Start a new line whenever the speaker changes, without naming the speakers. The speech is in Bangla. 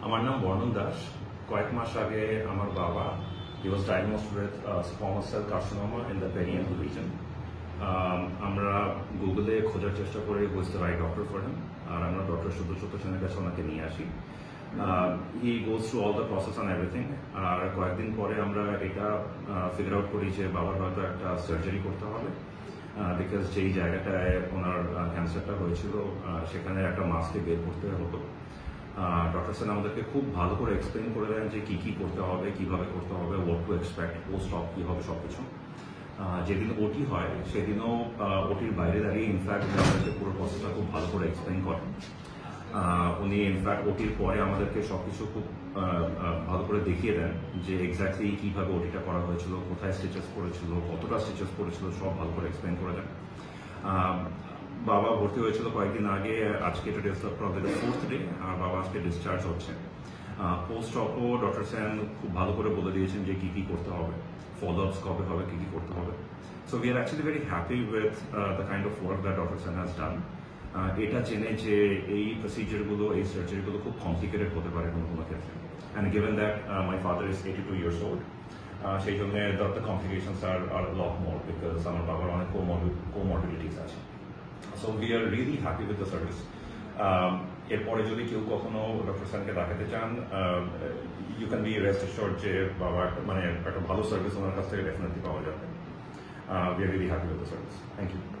আমার নাম বর্ণন দাস। কয়েক মাস আগে আমার বাবা he was diagnosed with squamous cell carcinoma in the perianal region. আমরা গুগলে খোঁজার চেষ্টা করে who is the right doctor for him, আর আমরা ডক্টর সুদর্শন সেনের কাছে ওনাকে নিয়ে আসি। he goes through all the process and everything, আর কয়েকদিন পরে আমরা এটা ফিগার আউট করি যে বাবার হয়তো একটা সার্জারি করতে হবে, বিকজ যেই জায়গাটায় ওনার ক্যান্সারটা হয়েছিল সেখানে একটা মাসকে বের করতে হতো। ডক্টর সেন আমাদেরকে খুব ভালো করে এক্সপ্লেন করে দেন যে কি করতে হবে, কিভাবে করতে হবে, হোয়াট টু এক্সপেক্ট, পোস্ট অপ কি হবে, সবকিছু। যেদিন ওটি হয় সেদিনও ওটির বাইরে দাঁড়িয়ে ইনফ্যাক্ট আমাদেরকে পুরো প্রসেসটা খুব ভালো করে এক্সপ্লেন করেন। উনি ইনফ্যাক্ট ওটির পরে আমাদেরকে সবকিছু খুব ভালো করে দেখিয়ে দেন যে এক্স্যাক্টলি কিভাবে ওটিটা করা হয়েছিল, কোথায় স্টিচেস করেছিল, কতটা স্টিচেস করেছিল, সব ভালো করে এক্সপ্লেন করে দেন। বাবা ভর্তি হয়েছিল কয়েকদিন আগে, আজকে এটা প্রবলি 4th ডে, আর বাবা আজকে ডিসচার্জ হচ্ছে। পোস্ট অপও ডক্টর সেন খুব ভালো করে বলে দিয়েছেন যে কি করতে হবে, ফলো আপস কবে হবে, কি করতে হবে। So we are actually very happy with the kind of work that doctor Sen has done. এটা জেনে যে এই প্রসিজারগুলো, এই সার্জারিগুলো খুব কমপ্লিকেটেড হতে পারে কোনো ক্ষেত্রে, and given that my father is 82 years old, সেই জন্য the complications are lot more, because আমার বাবার অনেক কোমরবিডিটিস আছে। So we are really happy with the service. এরপরে যদি কেউ কখনো ডক্টর সেনকে দেখাতে চান, ইউ ক্যান বি রেস্ট অ্যাশিওরড যে বাবা মানে একটা ভালো সার্ভিস ওনার কাছ থেকে ডেফিনেটলি পাওয়া যাবে। We are really happy with the service. Thank you.